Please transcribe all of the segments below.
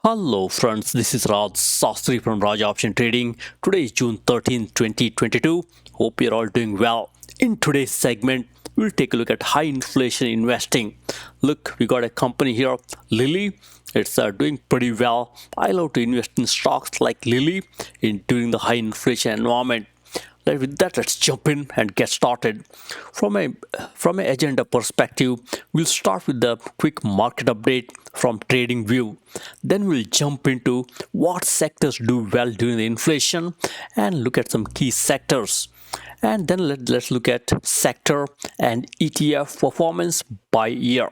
Hello friends, this is Raj Sastry from Raj Option Trading. Today is June 13, 2022. Hope you're all doing well. In today's segment, we'll take a look at high inflation investing. Look, we got a company here, Lilly. It's doing pretty well. I love to invest in stocks like Lilly during the high inflation environment. With that, let's jump in and get started. From a agenda perspective, we'll start with the quick market update from trading view. Then we'll jump into what sectors do well during the inflation and look at some key sectors. And then let's look at sector and ETF performance by year.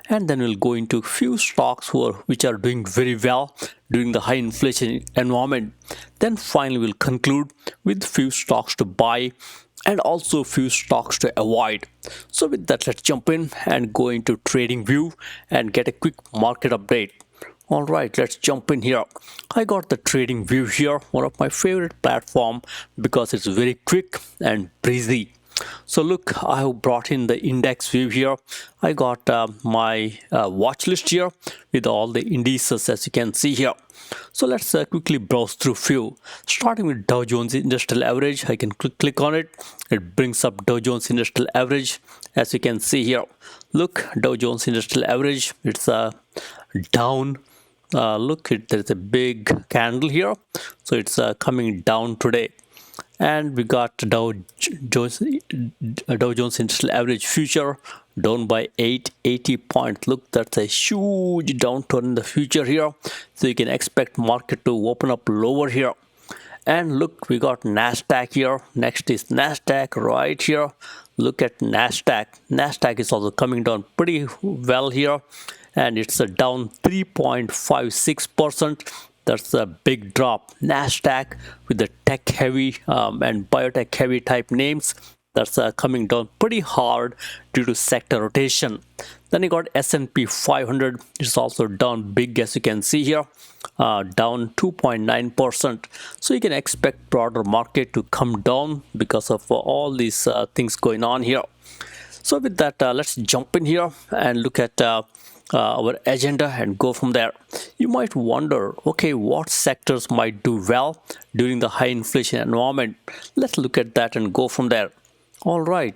And then we'll go into few stocks which are doing very well during the high inflation environment. Then finally we'll conclude with few stocks to buy and also few stocks to avoid. So with that, let's jump in and go into trading view and get a quick market update. All right, let's jump in here. I got the trading view here, one of my favorite platform because it's very quick and breezy. So look, I have brought in the index view here. I got my watch list here with all the indices as you can see here. So let's quickly browse through few. Starting with Dow Jones Industrial Average, I can click on it. It brings up Dow Jones Industrial Average as you can see here. Look, Dow Jones Industrial Average, it's down. Look, there's a big candle here, so it's coming down today. And we got Dow Jones Industrial Average future down by 880 points. Look, that's a huge downturn in the future here, so you can expect market to open up lower here. And look, we got Nasdaq here. Next is Nasdaq right here. Look at Nasdaq. Nasdaq is also coming down pretty well here, and it's down 3.56%. That's a big drop. Nasdaq with the tech heavy and biotech heavy type names, that's coming down pretty hard due to sector rotation. Then you got S&P 500. It's also down big as you can see here, down 2.9%. So you can expect broader market to come down because of all these things going on here. So with that, let's jump in here and look at our agenda and go from there. You might wonder, okay, what sectors might do well during the high inflation environment? Let's look at that and go from there. All right.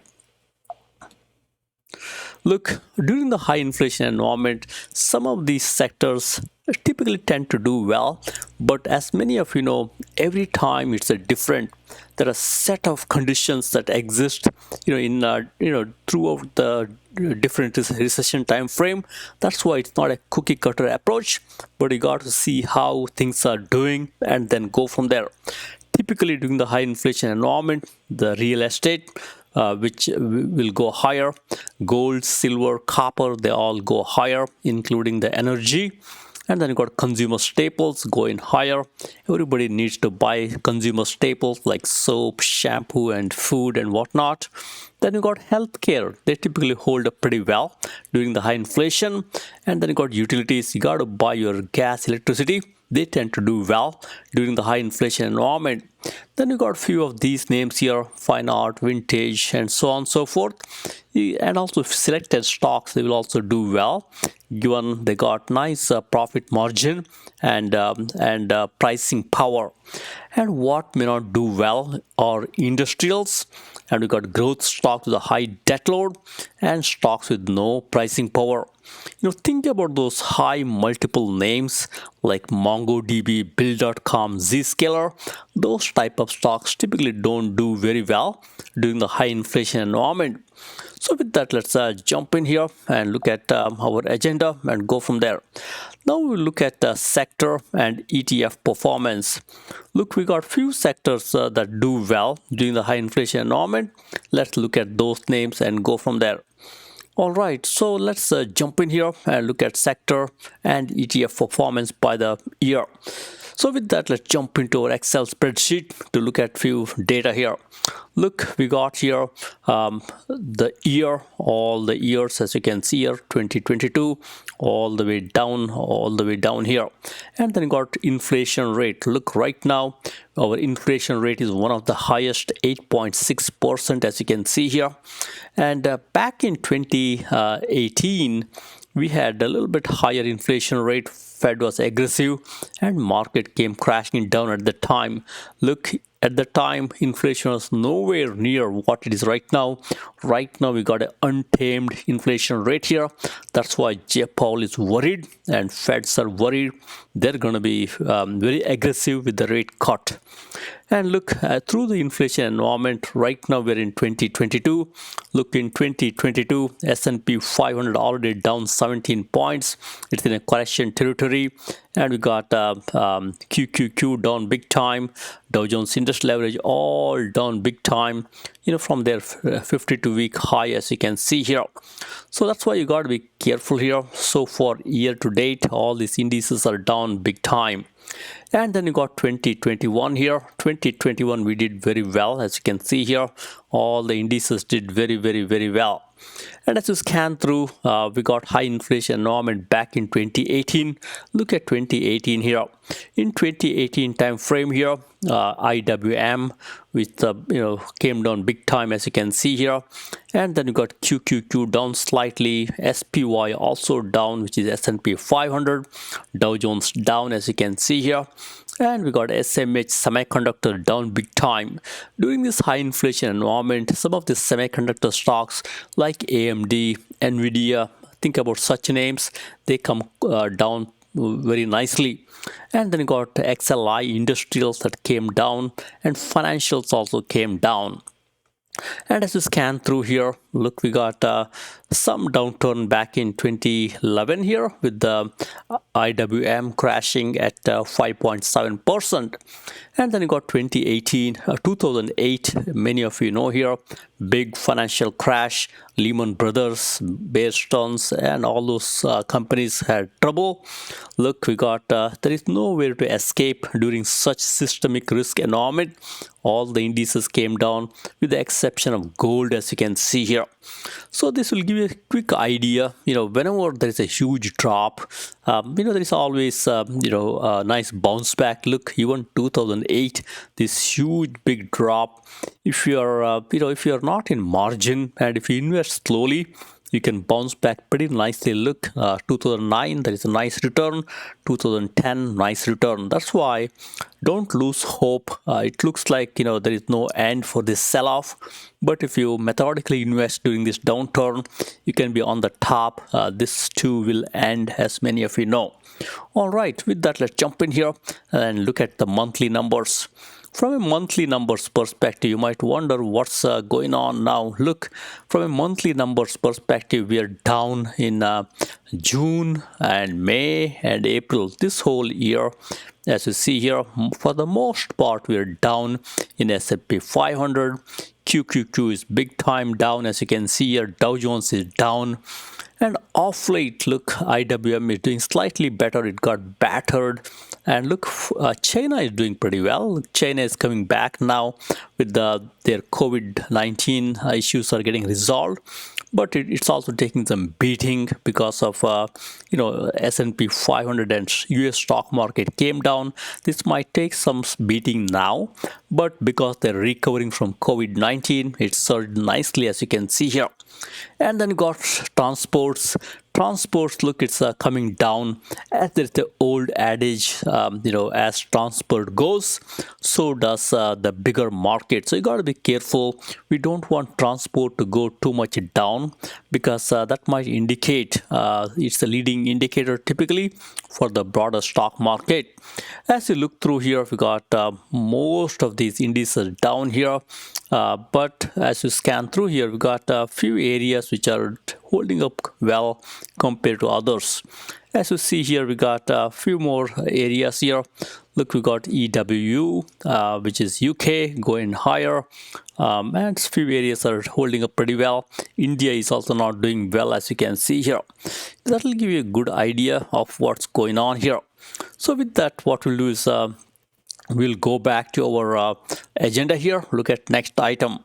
Look, during the high inflation environment, some of these sectors typically tend to do well, but as many of you know, every time it's a different. There are a set of conditions that exist, throughout the different recession time frame. That's why it's not a cookie cutter approach, but you got to see how things are doing and then go from there. Typically during the high inflation environment, the real estate which will go higher, gold, silver, copper, they all go higher, including the energy. And then you got consumer staples going higher. Everybody needs to buy consumer staples like soap, shampoo, and food and whatnot. Then you got healthcare. They typically hold up pretty well during the high inflation. And then you got utilities. You got to buy your gas, electricity. They tend to do well during the high inflation environment. Then you got a few of these names here, fine art, vintage, and so on and so forth. And also selected stocks, they will also do well, given they got nice profit margin and pricing power. And what may not do well are industrials, and we got growth stocks with a high debt load and stocks with no pricing power. Think about those high multiple names like MongoDB, Bill.com, Zscaler. Those type of stocks typically don't do very well during the high inflation environment. So with that, let's jump in here and look at our agenda and go from there. Now we'll look at sector and ETF performance. Look, we got few sectors that do well during the high inflation environment. Let's look at those names and go from there. All right, so let's jump in here and look at sector and ETF performance by the year. So with that, let's jump into our Excel spreadsheet to look at few data here. Look, we got here the year, all the years as you can see here, 2022, all the way down here. And then you got inflation rate. Look, right now, our inflation rate is one of the highest, 8.6% as you can see here. And back in 2018, we had a little bit higher inflation rate, Fed was aggressive and market came crashing down at the time. Look, at the time, inflation was nowhere near what it is right now. Right now, we got an untamed inflation rate here. That's why J. Powell is worried and Feds are worried. They're going to be very aggressive with the rate cut. And look, through the inflation environment, right now we're in 2022. Look, in 2022, S&P 500 already down 17 points. It's in a correction territory. And we got QQQ down big time. Dow Jones Industrial Average all down big time, from their 52-week high, as you can see here. So that's why you got to be careful here. So for year to date, all these indices are down big time. And then you got 2021 here. 2021 we did very well, as you can see here. All the indices did very, very, very well. And as you scan through, we got high inflation environment back in 2018. Look at 2018 here. In 2018 time frame here, IWM which came down big time, as you can see here. And then you got QQQ down slightly, SPY also down, which is S&P 500, Dow Jones down, as you can see here. And we got SMH semiconductor down big time. During this high inflation environment, some of the semiconductor stocks like AMD, Nvidia, think about such names, they come down very nicely. And then you got XLI industrials that came down, and financials also came down. And as you scan through here, look, we got some downturn back in 2011 here with the IWM crashing at 5.7%. And then you got 2008, many of you know here, big financial crash, Lehman Brothers, Bear Stearns, and all those companies had trouble. Look, we got, there is nowhere to escape during such systemic risk environment. All the indices came down with the exception of gold, as you can see here. So this will give you a quick idea, whenever there is a huge drop, there is always, a nice bounce back. Look, even 2008, this huge big drop. If you are, if you are not in margin and if you invest slowly, you can bounce back pretty nicely. Look, 2009, there is a nice return. 2010, nice return. That's why don't lose hope. It looks like, there is no end for this sell-off. But if you methodically invest during this downturn, you can be on the top. This too will end, as many of you know. All right, with that, let's jump in here and look at the monthly numbers. From a monthly numbers perspective, you might wonder what's going on now. Look, from a monthly numbers perspective, we are down in June and May and April, this whole year. As you see here, for the most part, we are down in S&P 500. QQQ is big time down, as you can see here. Dow Jones is down. And off late, look, IWM is doing slightly better. It got battered. And look, China is doing pretty well. China is coming back now with their COVID-19 issues are getting resolved. But it's also taking some beating because of, S&P 500 and US stock market came down. This might take some beating now, but because they're recovering from COVID-19, it surged nicely, as you can see here. And then you got transports. Transports, look, it's coming down. As there's the old adage, as transport goes, so does the bigger market. So you got to be careful. We don't want transport to go too much down because that might indicate, it's a leading indicator typically for the broader stock market. As you look through here, we got most of these indices down here. But as you scan through here, we got a few areas which are holding up well compared to others. As you see here, we got a few more areas here. Look, we got EWU, which is UK, going higher. And a few areas are holding up pretty well. India is also not doing well, as you can see here. That will give you a good idea of what's going on here. So with that, what we'll do is we'll go back to our agenda here. Look at next item.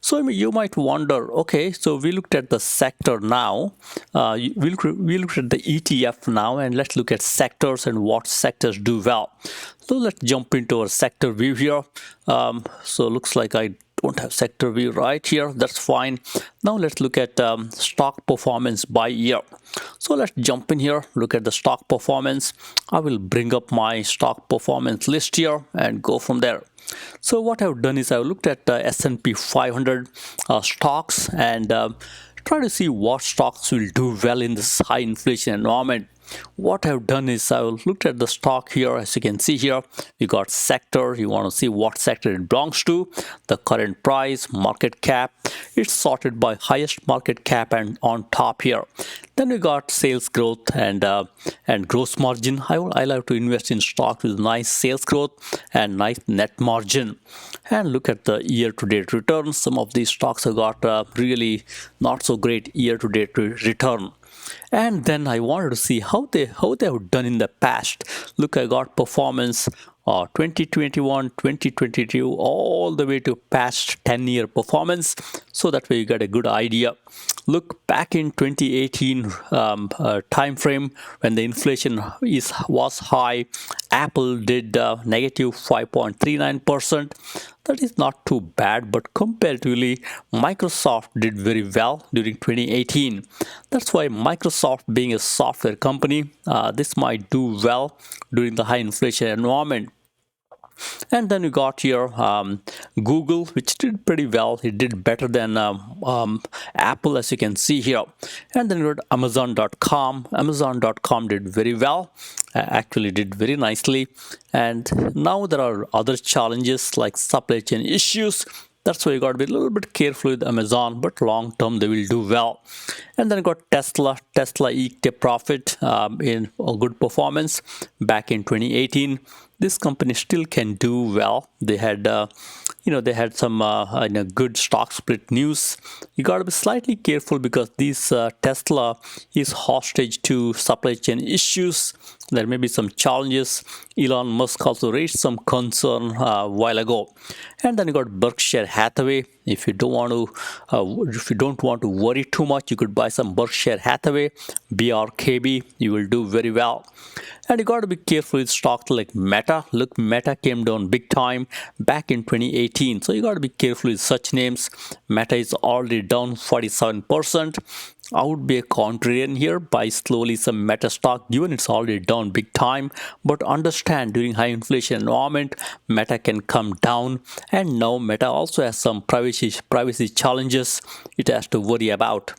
So you might wonder, okay, so we looked at the sector now. We looked at the ETF now, and let's look at sectors and what sectors do well. So let's jump into our sector view here. So looks like I don't have sector view right here. That's fine. Now let's look at stock performance by year. So let's jump in here, look at the stock performance. I will bring up my stock performance list here and go from there. So what I've done is I've looked at S&P 500 stocks and try to see what stocks will do well in this high inflation environment. What I've done is I've looked at the stock here. As you can see here, you got sector. You want to see what sector it belongs to, the current price, market cap. It's sorted by highest market cap and on top here. Then we got sales growth and gross margin. I like to invest in stocks with nice sales growth and nice net margin. And look at the year-to-date returns. Some of these stocks have got really not so great year-to-date return. And then I wanted to see how they have done in the past. Look, I got performance 2021, 2022, all the way to past 10-year performance. So that way you get a good idea. Look, back in 2018 time frame when the inflation was high, Apple did negative 5.39%. That is not too bad, but comparatively, Microsoft did very well during 2018. That's why Microsoft, being a software company, this might do well during the high inflation environment. And then we got here Google, which did pretty well. It did better than Apple, as you can see here. And then we got Amazon.com. Amazon.com did very well, actually did very nicely. And now there are other challenges like supply chain issues. That's why you got to be a little bit careful with Amazon, but long term they will do well. And then you got Tesla. Tesla eked a profit in a good performance back in 2018. This company still can do well. They had, they had some good stock split news. You got to be slightly careful because this Tesla is hostage to supply chain issues. There may be some challenges. Elon Musk also raised some concern a while ago. And then you got Berkshire Hathaway. If you don't want to worry too much, you could buy some Berkshire Hathaway, BRK.B. You will do very well. And you got to be careful with stocks like Meta. Look, Meta came down big time back in 2018. So you got to be careful with such names. Meta is already down 47%. I would be a contrarian here, buy slowly some Meta stock given it's already down big time. But understand during high inflation environment, Meta can come down. And now Meta also has some privacy challenges it has to worry about.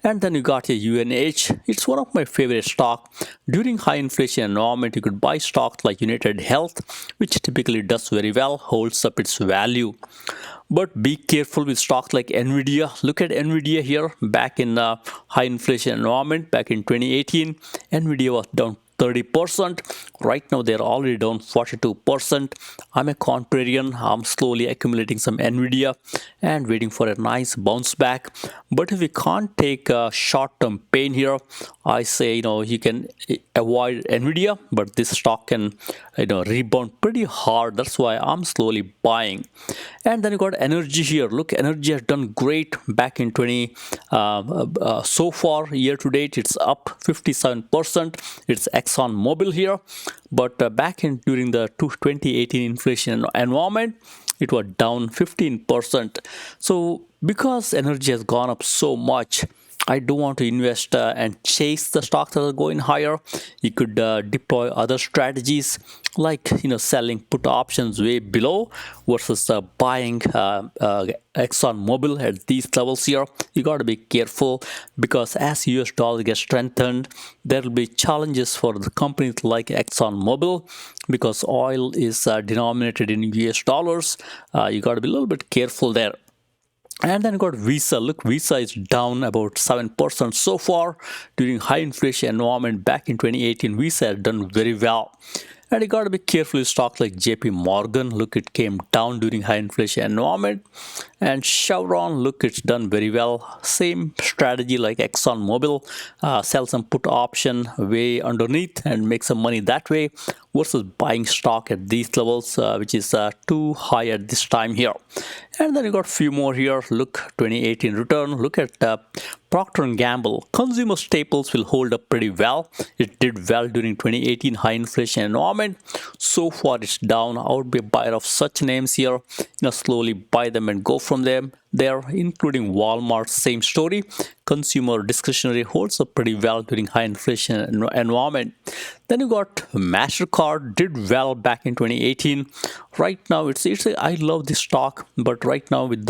And then you got your UNH. It's one of my favorite stock. During high inflation environment, you could buy stocks like United Health, which typically does very well, holds up its value. But be careful with stocks like Nvidia. Look at Nvidia here. Back in high inflation environment, back in 2018, Nvidia was down 30%. Right now they're already down 42%. I'm a contrarian. I'm slowly accumulating some Nvidia and waiting for a nice bounce back. But if you can't take short-term pain here, I say you can avoid Nvidia, but this stock can rebound pretty hard. That's why I'm slowly buying. And then you got energy here. Look, energy has done great back in 20 so far year to date. It's up 57%. It's Exxon Mobil here, but back in during the 2018 inflation environment, it was down 15%. So because energy has gone up so much, I don't want to invest and chase the stocks that are going higher. You could deploy other strategies like selling put options way below versus buying Exxon Mobil at these levels here. You got to be careful because as US dollar gets strengthened, there will be challenges for the companies like Exxon Mobil because oil is denominated in US dollars. You got to be a little bit careful there. And then you got Visa. Look, Visa is down about 7% so far during high inflation environment. Back in 2018, Visa had done very well. And you got to be careful with stocks like JP Morgan. Look, it came down during high inflation environment. And Chevron, look, it's done very well. Same strategy like ExxonMobil, sell some put option way underneath and make some money that way versus buying stock at these levels, which is too high at this time here. And then you got a few more here. Look, 2018 return. Look at Procter & Gamble. Consumer staples will hold up pretty well. It did well during 2018 high inflation environment. So far it's down. I would be a buyer of such names here. Slowly buy them and go from them. There, including Walmart, same story. Consumer discretionary holds up pretty well during high inflation environment. Then you got MasterCard, did well back in 2018. Right now, I love this stock, but right now with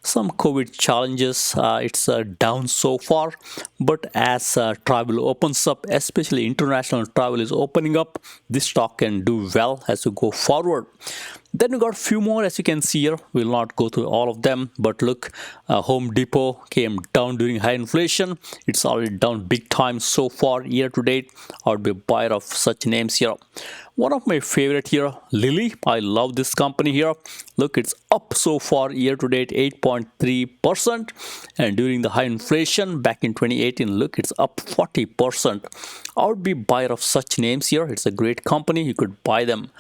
some COVID challenges, it's down so far. But as travel opens up, especially international travel is opening up, this stock can do well as we go forward. Then we got a few more, as you can see here. We'll not go through all of them, but look, Home Depot came down during high inflation. It's already down big time so far year to date. I would be a buyer of such names here. One of my favorite here, Lilly. I love this company here. Look, it's up so far year to date 8.3%, and during the high inflation back in 2018, look, it's up 40%. I would be buyer of such names here. It's a great company, you could buy them.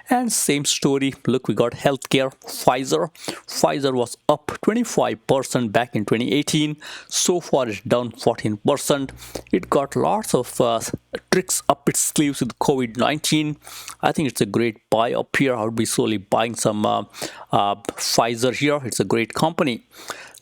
And same story, look, we got healthcare, Pfizer was up 25% back in 2018. So far it's down 14%. It got lots of tricks up its sleeves with COVID-19. I think it's a great buy up here. I would be slowly buying some Pfizer here. It's a great company.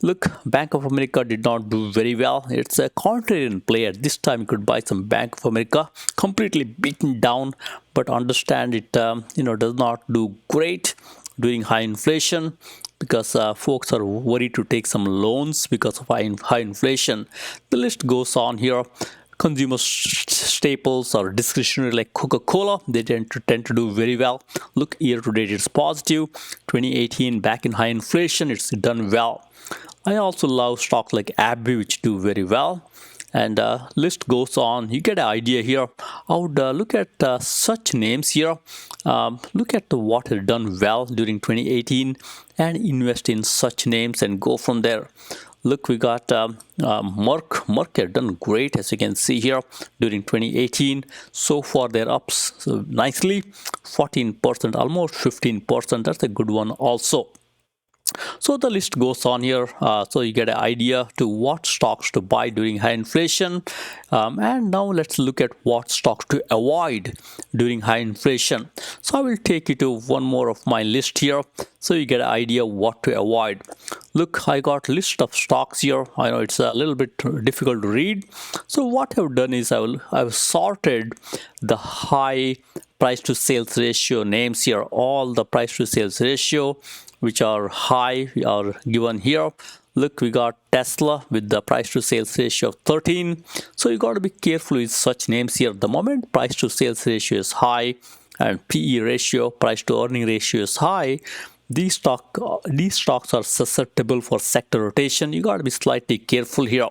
Look, Bank of America did not do very well. It's a contrarian player. This time you could buy some Bank of America. Completely beaten down, but understand it does not do great during high inflation because folks are worried to take some loans because of high inflation. The list goes on here. Consumer staples or discretionary like Coca-Cola, they tend to do very well. Look, year to date it's positive. 2018 back in high inflation, it's done well. I also love stocks like AbbVie, which do very well. And list goes on. You get an idea here. I would look at such names here. Look at what has done well during 2018 and invest in such names and go from there. Look, we got Merck. Merck has done great, as you can see here, during 2018. So far, they're up nicely, 14%, almost 15%. That's a good one also. So the list goes on here, so you get an idea to what stocks to buy during high inflation. And now let's look at what stocks to avoid during high inflation. So I will take you to one more of my list here, so you get an idea what to avoid. Look, I got a list of stocks here. I know it's a little bit difficult to read. So what I've done is I've sorted the high price to sales ratio names here. All the price to sales ratio which are high are given here. Look, we got Tesla with the price to sales ratio of 13. So you got to be careful with such names here. The moment price to sales ratio is high and PE ratio, price to earning ratio is high, these stocks are susceptible for sector rotation. You got to be slightly careful here.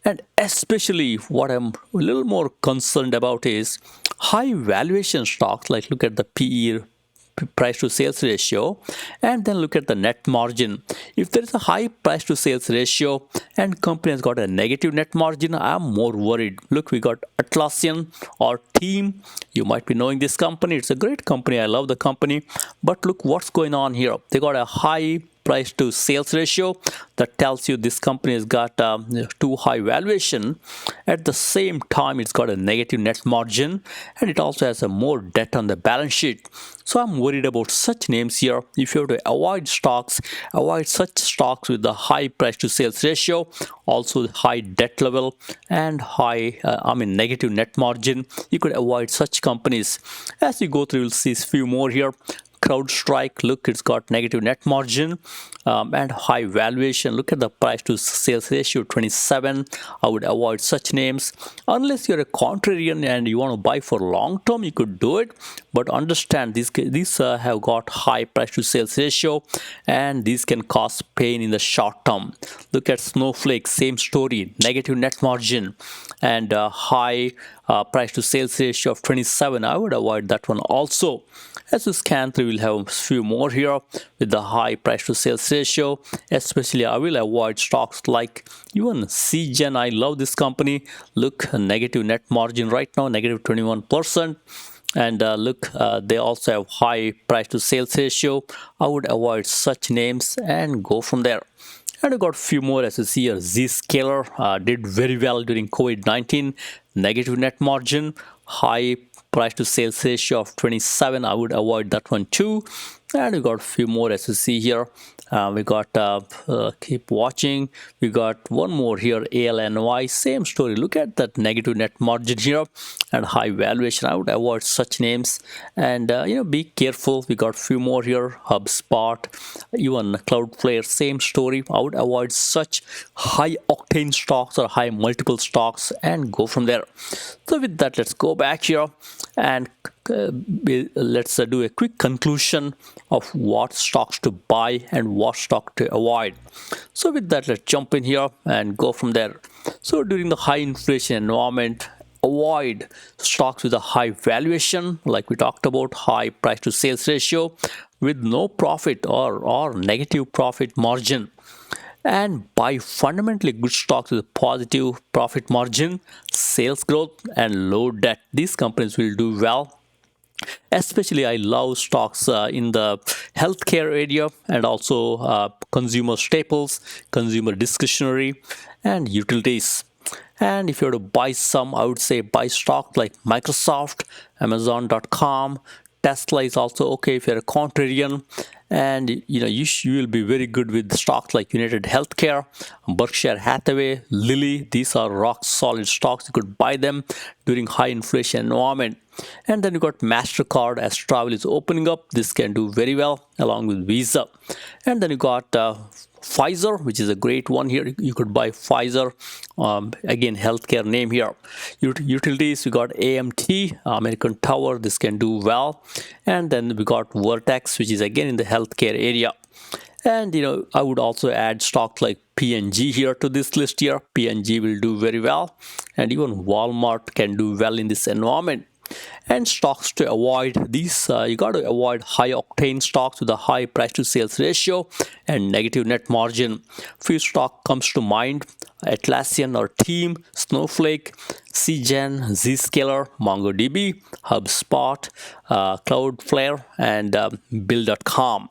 And especially what I'm a little more concerned about is high valuation stocks. Like look at the PE, price to sales ratio, and then look at the net margin. If there is a high price to sales ratio and company has got a negative net margin, I'm more worried. Look, we got Atlassian or Team. You might be knowing this company. It's a great company. I love the company. But look what's going on here. They got a high price to sales ratio that tells you this company has got too high valuation. At the same time, it's got a negative net margin and it also has a more debt on the balance sheet. So I'm worried about such names here. If you have to avoid stocks, avoid such stocks with the high price to sales ratio, also high debt level and high negative net margin. You could avoid such companies. As you go through, you'll see a few more here. CrowdStrike, look, it's got negative net margin and high valuation. Look at the price to sales ratio 27. I would avoid such names unless you're a contrarian and you want to buy for long term. You could do it, but understand these have got high price to sales ratio and these can cause pain in the short term. Look at Snowflake, same story, negative net margin and high price to sales ratio of 27. I would avoid that one also. As we scan through, we'll have a few more here with the high price to sales ratio. Especially I will avoid stocks like even SGEN. I love this company. Look, a negative net margin right now, negative 21%. And look, they also have high price to sales ratio. I would avoid such names and go from there. And I got a few more. As you see here, Zscaler did very well during COVID-19. Negative net margin, high price to sales ratio of 27. I would avoid that one too. And we got a few more. As you see here, we got keep watching. We got one more here, ALNY, same story. Look at that negative net margin here and high valuation. I would avoid such names and be careful. We got a few more here, HubSpot, even Cloudflare, same story. I would avoid such high octane stocks or high multiple stocks and go from there. So with that, let's go back here and let's do a quick conclusion of what stocks to buy and what stock to avoid. So with that, let's jump in here and go from there. So during the high inflation environment, avoid stocks with a high valuation, like we talked about, high price to sales ratio with no profit or negative profit margin, and buy fundamentally good stocks with positive profit margin, sales growth, and low debt. These companies will do well. Especially I love stocks in the healthcare area and also consumer staples, consumer discretionary, and utilities. And if you were to buy some, I would say buy stock like Microsoft, Amazon.com. Tesla is also okay if you're a contrarian. And you will be very good with stocks like United Healthcare, Berkshire Hathaway, Lilly. These are rock solid stocks. You could buy them during high inflation environment. And then you got MasterCard. As travel is opening up, this can do very well along with Visa. And then you got Pfizer, which is a great one here. You could buy Pfizer, again healthcare name here. Utilities, we got AMT, American Tower. This can do well. And then we got VRTX, which is again in the healthcare area. And I would also add stocks like P&G here to this list here. P&G will do very well, and even Walmart can do well in this environment. And stocks to avoid, these you got to avoid high octane stocks with a high price to sales ratio and negative net margin. Few stock comes to mind: Atlassian or Team, Snowflake, SGEN, Zscaler, MongoDB, HubSpot, Cloudflare, and Bill.com.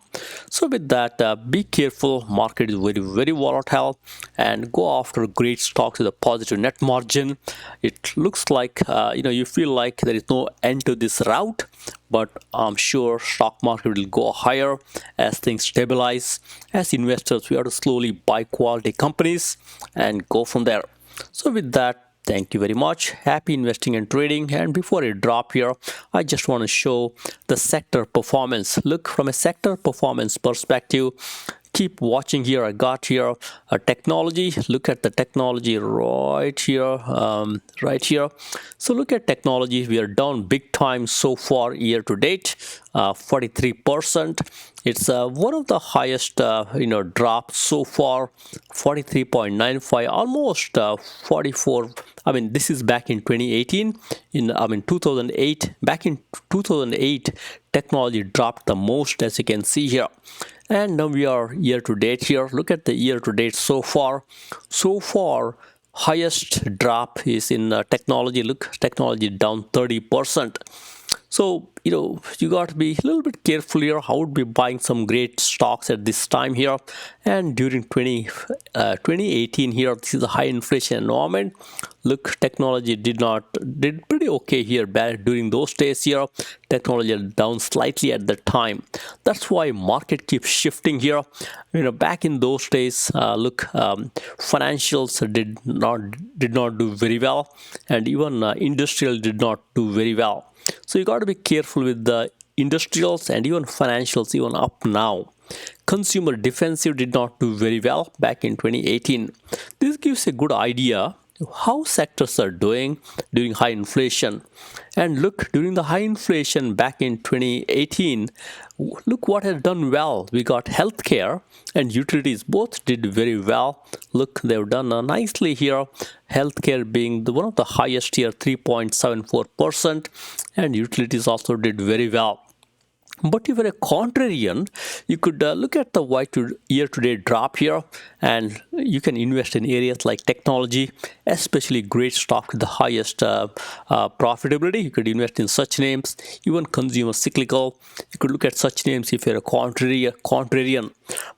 So with that, be careful. Market is very, very volatile, and go after great stocks with a positive net margin. It looks like you feel like there is no end to this route, but I'm sure stock market will go higher as things stabilize. As investors, we have to slowly buy quality companies and go from there. So with that, thank you very much. Happy investing and trading. And before I drop here, I just want to show the sector performance. Look, from a sector performance perspective, keep watching here. I got here a technology. Look at the technology right here, right here. So look at technology. We are down big time so far year to date, 43%. It's one of the highest drops so far, 43.95, almost 44. I mean, this is back in 2018. 2008. Back in 2008, technology dropped the most, as you can see here. And now we are year to date here. Look at the year to date so far. So far, highest drop is in technology. Look, technology down 30%. So, you got to be a little bit careful here. I would be buying some great stocks at this time here. And during 2018 here, this is a high inflation environment. Look, technology did pretty okay here during those days here. Technology down slightly at the time. That's why market keeps shifting here. Back in those days, look, financials did not do very well, and even industrial did not do very well. So you got to be careful with the industrials and even financials, even up now. Consumer defensive did not do very well back in 2018. This gives a good idea how sectors are doing during high inflation. And look, during the high inflation back in 2018, look what has done well. We got healthcare and utilities both did very well. Look, they've done nicely here. Healthcare being one of the highest here, 3.74%, and utilities also did very well. But if you're a contrarian, you could look at the year-to-date drop here, and you can invest in areas like technology, especially great stock with the highest profitability. You could invest in such names, even consumer cyclical. You could look at such names if you're a contrarian.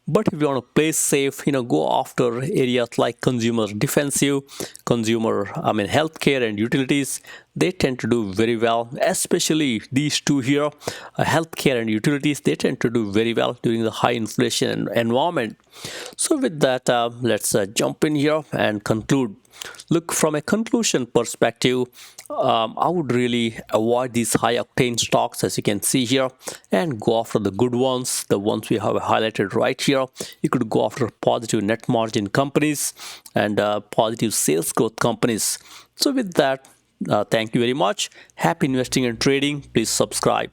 But if you want to play safe, go after areas like consumer defensive, healthcare and utilities. They tend to do very well, especially these two here, healthcare and utilities. They tend to do very well during the high inflation environment. So with that, let's jump in here and conclude. Look, from a conclusion perspective, I would really avoid these high octane stocks, as you can see here, and go after the good ones, the ones we have highlighted right here. You could go after positive net margin companies and positive sales growth companies. So with that, thank you very much. Happy investing and trading. Please subscribe.